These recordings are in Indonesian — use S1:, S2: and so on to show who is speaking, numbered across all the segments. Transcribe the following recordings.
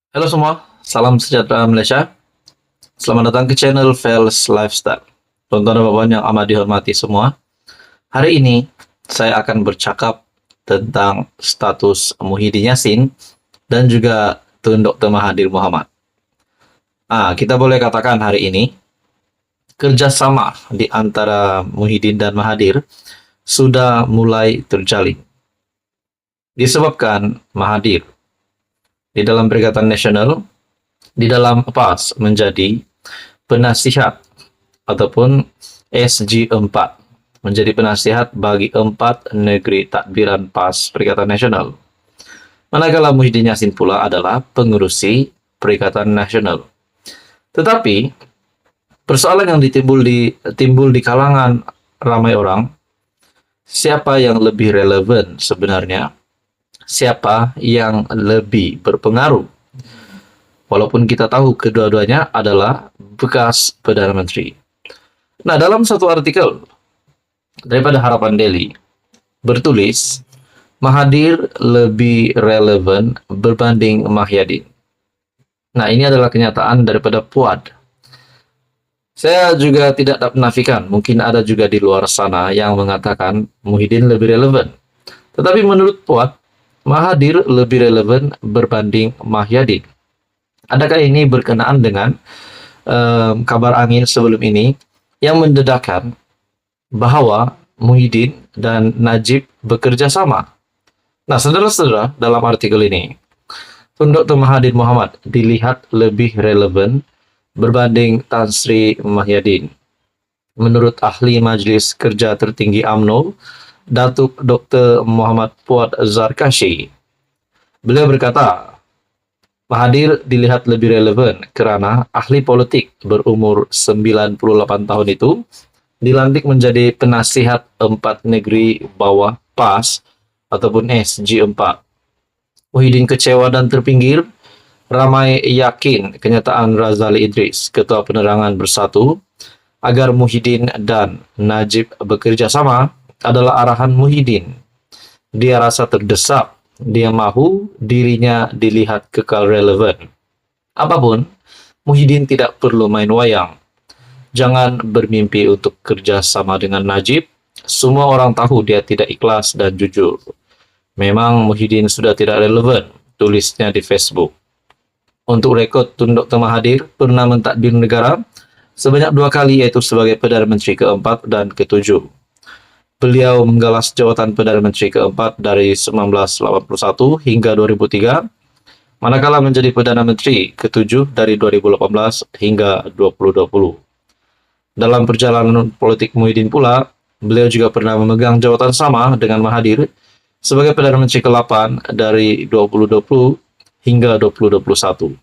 S1: Halo semua, salam sejahtera Malaysia. Selamat datang ke channel Fels Lifestyle. Tuan-tuan dan puan yang amat dihormati semua. Hari ini saya akan bercakap tentang status Muhyiddin Yassin dan juga Tun Dr. Mahathir Mohamad. Kita boleh katakan hari ini kerjasama di antara Muhyiddin dan Mahathir sudah mulai terjalin. Disebabkan Mahathir di dalam Perikatan Nasional di dalam PAS menjadi penasihat ataupun SG4, menjadi penasihat bagi 4 negeri takbiran PAS Perikatan Nasional. Manakala Muhyiddin Yassin pula adalah pengurusi Perikatan Nasional. Tetapi persoalan yang timbul di kalangan ramai orang, siapa yang lebih relevan sebenarnya? Siapa yang lebih berpengaruh? Walaupun kita tahu kedua-duanya adalah bekas Perdana Menteri. Nah, dalam satu artikel daripada Harapan Daily, bertulis, Mahathir lebih relevan berbanding Mahyadin. Nah, ini adalah kenyataan daripada Puad. Saya juga tidak dapat menafikan, mungkin ada juga di luar sana yang mengatakan Muhyiddin lebih relevan. Tetapi menurut Puad, Mahathir lebih relevan berbanding Mahyadin. Adakah ini berkenaan dengan kabar angin sebelum ini yang mendedahkan bahwa Muhyiddin dan Najib bekerja sama? Nah, saudara-saudara, dalam artikel ini, Tun Dr. Mahathir Mohamad dilihat lebih relevan berbanding Tan Sri Muhyiddin. Menurut ahli Majlis Kerja Tertinggi UMNO, Datuk Dr. Muhammad Fuad Zarkashi, beliau berkata, Mahathir dilihat lebih relevan kerana ahli politik berumur 98 tahun itu dilantik menjadi penasihat 4 negeri bawah PAS ataupun SG4. Muhyiddin kecewa dan terpinggir. Ramai yakin kenyataan Razali Idris, Ketua Penerangan Bersatu, agar Muhyiddin dan Najib bekerja sama adalah arahan Muhyiddin. Dia rasa terdesak. Dia mahu dirinya dilihat kekal relevan. Apapun, Muhyiddin tidak perlu main wayang. Jangan bermimpi untuk kerja sama dengan Najib. Semua orang tahu dia tidak ikhlas dan jujur. Memang Muhyiddin sudah tidak relevan, tulisnya di Facebook. Untuk rekod, Tun Dr. Mahathir pernah mentadbir negara sebanyak 2 kali, yaitu sebagai Perdana Menteri ke-4 dan ke-7. Beliau menggalas jawatan Perdana Menteri ke-4 dari 1981 hingga 2003, manakala menjadi Perdana Menteri ke-7 dari 2018 hingga 2020. Dalam perjalanan politik Muhyiddin pula, beliau juga pernah memegang jawatan sama dengan Mahathir sebagai Perdana Menteri ke-8 dari 2020 hingga 2021.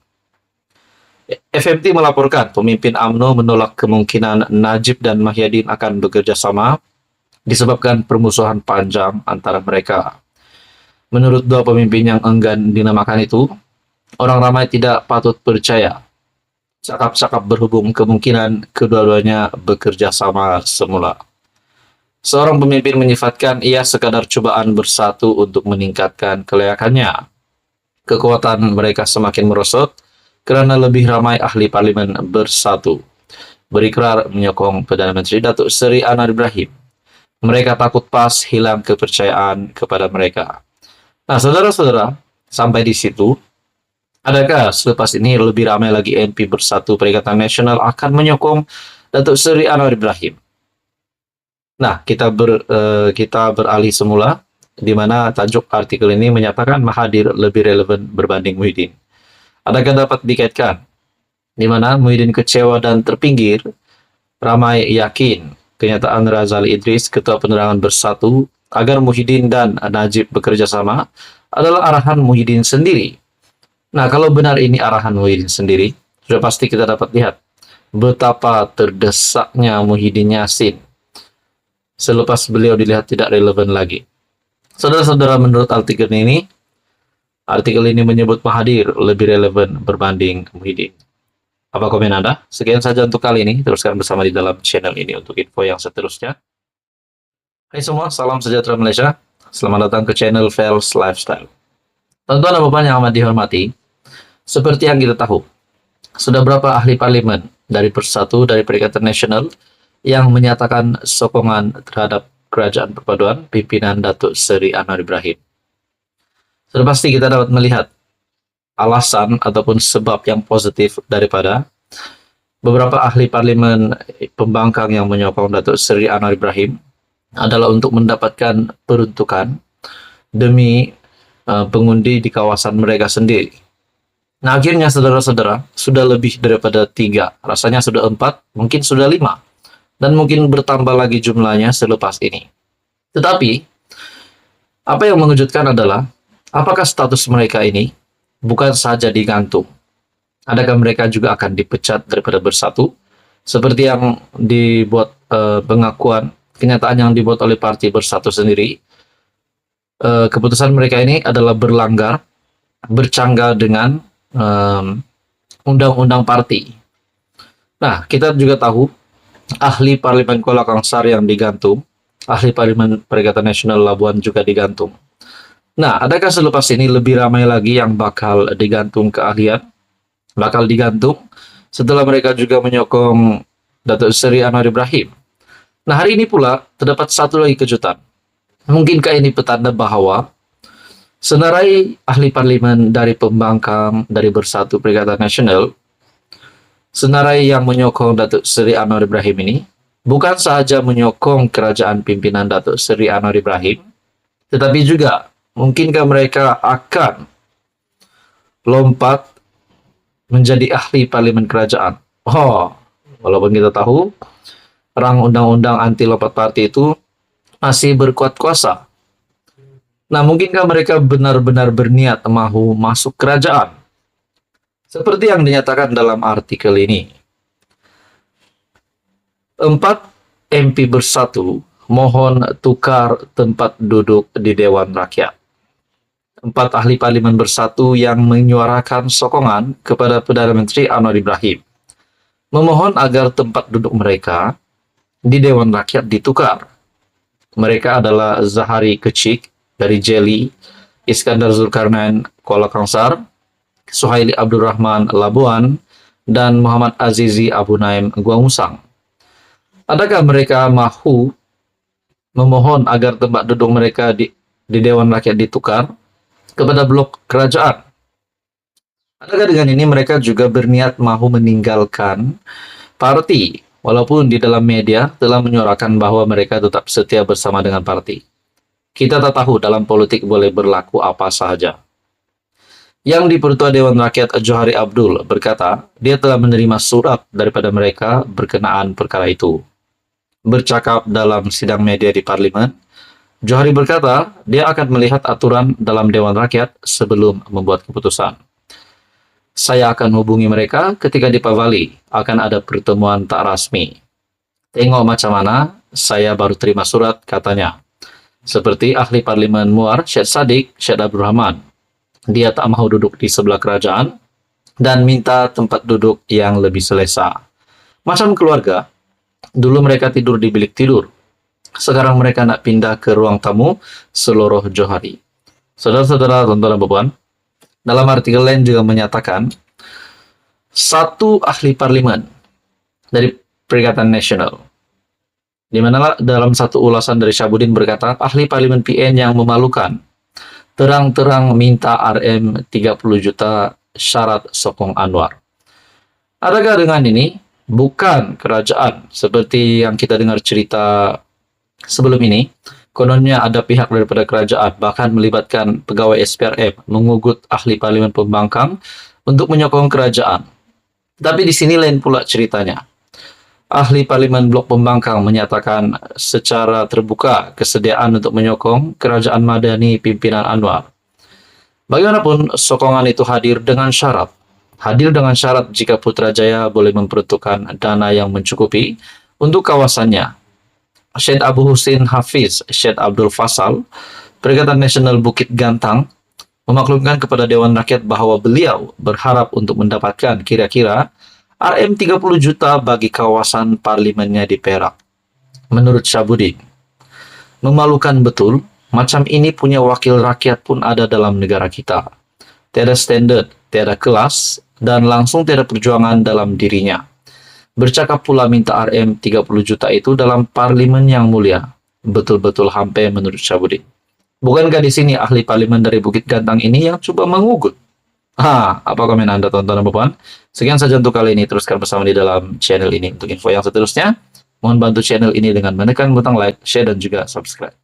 S1: FMT melaporkan pemimpin UMNO menolak kemungkinan Najib dan Mahyadin akan bekerja sama disebabkan permusuhan panjang antara mereka. Menurut dua pemimpin yang enggan dinamakan itu, orang ramai tidak patut percaya. Cakap-cakap berhubung kemungkinan kedua-duanya bekerja sama semula. Seorang pemimpin menyifatkan ia sekadar cubaan bersatu untuk meningkatkan kelayakannya. Kekuatan mereka semakin merosot kerana lebih ramai ahli parlimen bersatu. Berikrar menyokong Perdana Menteri Datuk Seri Anwar Ibrahim. Mereka takut PAS hilang kepercayaan kepada mereka. Nah, saudara-saudara, sampai di situ, adakah selepas ini lebih ramai lagi NP Bersatu Perikatan Nasional akan menyokong Datuk Seri Anwar Ibrahim? Nah, kita beralih semula, di mana tajuk artikel ini menyatakan Mahathir lebih relevan berbanding Muhyiddin. Adakah dapat dikaitkan? Di mana Muhyiddin kecewa dan terpinggir, ramai yakin kenyataan Razali Idris, Ketua Penerangan Bersatu, agar Muhyiddin dan Najib bekerja sama adalah arahan Muhyiddin sendiri. Nah, kalau benar ini arahan Muhyiddin sendiri, sudah pasti kita dapat lihat betapa terdesaknya Muhyiddin Yassin selepas beliau dilihat tidak relevan lagi. Saudara-saudara, menurut artikel ini menyebut Mahathir lebih relevan berbanding Muhyiddin. Apa komen Anda? Sekian saja untuk kali ini. Teruskan bersama di dalam channel ini untuk info yang seterusnya. Hai semua, salam sejahtera Malaysia. Selamat datang ke channel Fels Lifestyle. Tuan-tuan dan puan yang amat dihormati, Seperti yang kita tahu, sudah berapa ahli parlemen dari Bersatu, dari Perikatan Nasional yang menyatakan sokongan terhadap kerajaan perpaduan pimpinan Datuk Seri Anwar Ibrahim. Sudah pasti kita dapat melihat alasan ataupun sebab yang positif daripada beberapa ahli parlemen pembangkang yang menyokong Datuk Seri Anwar Ibrahim adalah untuk mendapatkan peruntukan demi pengundi di kawasan mereka sendiri. Nah, akhirnya saudara-saudara, sudah lebih daripada 3, rasanya sudah 4, mungkin sudah 5, dan mungkin bertambah lagi jumlahnya selepas ini. Tetapi, apa yang mengejutkan adalah, apakah status mereka ini bukan saja digantung? Adakah mereka juga akan dipecat daripada Bersatu? Seperti yang dibuat pengakuan, kenyataan yang dibuat oleh parti Bersatu sendiri, keputusan mereka ini adalah berlanggar, bercanggah dengan undang-undang parti. Nah, kita juga tahu ahli parlemen Kuala Kangsar yang digantung, ahli parlemen Perikatan Nasional Labuan juga digantung. Nah, adakah selepas ini lebih ramai lagi yang bakal digantung keahlian? Bakal digantung setelah mereka juga menyokong Datuk Seri Anwar Ibrahim. Nah, hari ini pula terdapat satu lagi kejutan. Mungkinkah ini petanda bahwa senarai ahli parlemen dari pembangkang dari Bersatu Perikatan Nasional, senarai yang menyokong Datuk Seri Anwar Ibrahim ini bukan sahaja menyokong kerajaan pimpinan Datuk Seri Anwar Ibrahim, tetapi juga mungkinkah mereka akan lompat menjadi ahli parlemen kerajaan. Walaupun kita tahu perang undang-undang anti lompat parti itu masih berkuat kuasa. Nah, mungkinkah mereka benar-benar berniat mahu masuk kerajaan? Seperti yang dinyatakan dalam artikel ini. 4 MP Bersatu mohon tukar tempat duduk di Dewan Rakyat. 4 ahli parlimen Bersatu yang menyuarakan sokongan kepada Perdana Menteri Anwar Ibrahim memohon agar tempat duduk mereka di Dewan Rakyat ditukar. Mereka adalah Zahari Kecik dari Jeli, Iskandar Zulkarnain Kuala Kangsar, Suhaili Abdul Rahman Labuan, dan Muhammad Azizi Abu Naim Guamusang. Adakah mereka mahu memohon agar tempat duduk mereka di Dewan Rakyat ditukar kepada blok kerajaan? Adakah dengan ini mereka juga berniat mahu meninggalkan parti, walaupun di dalam media telah menyuarakan bahwa mereka tetap setia bersama dengan parti? Kita tak tahu, dalam politik boleh berlaku apa sahaja. Yang di Pertua Dewan Rakyat Johari Abdul berkata, dia telah menerima surat daripada mereka berkenaan perkara itu. Bercakap dalam sidang media di Parlimen, Johari berkata, dia akan melihat aturan dalam Dewan Rakyat sebelum membuat keputusan. Saya akan hubungi mereka ketika di Pavali akan ada pertemuan tak rasmi. Tengok macam mana, saya baru terima surat, katanya. Seperti ahli parlimen Muar, Syed Saddiq, Syed Abdul Rahman. Dia tak mahu duduk di sebelah kerajaan dan minta tempat duduk yang lebih selesa. Macam keluarga, dulu mereka tidur di bilik tidur. Sekarang mereka nak pindah ke ruang tamu seluruh Johari. Saudara-saudara, tuan-tuan dan puan, dalam artikel lain juga menyatakan, satu ahli parlimen dari Perikatan Nasional, di mana dalam satu ulasan dari Syabudin berkata, ahli parlimen PN yang memalukan, terang-terang minta RM 30 juta syarat sokong Anwar. Adakah dengan ini bukan kerajaan seperti yang kita dengar cerita sebelum ini? Kononnya ada pihak daripada kerajaan bahkan melibatkan pegawai SPRM mengugut ahli parlimen pembangkang untuk menyokong kerajaan. Tapi di sini lain pula ceritanya. Ahli parlimen blok pembangkang menyatakan secara terbuka kesediaan untuk menyokong kerajaan madani pimpinan Anwar. Bagaimanapun, sokongan itu hadir dengan syarat. Hadir dengan syarat jika Putrajaya boleh memperuntukkan dana yang mencukupi untuk kawasannya. Syed Abu Husin Hafiz, Syed Abdul Fasal, Perikatan Nasional Bukit Gantang, memaklumkan kepada Dewan Rakyat bahwa beliau berharap untuk mendapatkan kira-kira RM 30 juta bagi kawasan parlimennya di Perak. Menurut Syabudin, memalukan betul, macam ini punya wakil rakyat pun ada dalam negara kita. Tiada standard, tiada kelas, dan langsung tiada perjuangan dalam dirinya. Bercakap pula minta RM 30 juta itu dalam parlimen yang mulia. Betul-betul hampe menurut Syahbudin. Bukankah di sini ahli parlimen dari Bukit Gantang ini yang coba mengugut? Apa komen Anda, tonton dan puan? Sekian saja untuk kali ini. Teruskan bersama di dalam channel ini. Untuk info yang seterusnya, mohon bantu channel ini dengan menekan butang like, share, dan juga subscribe.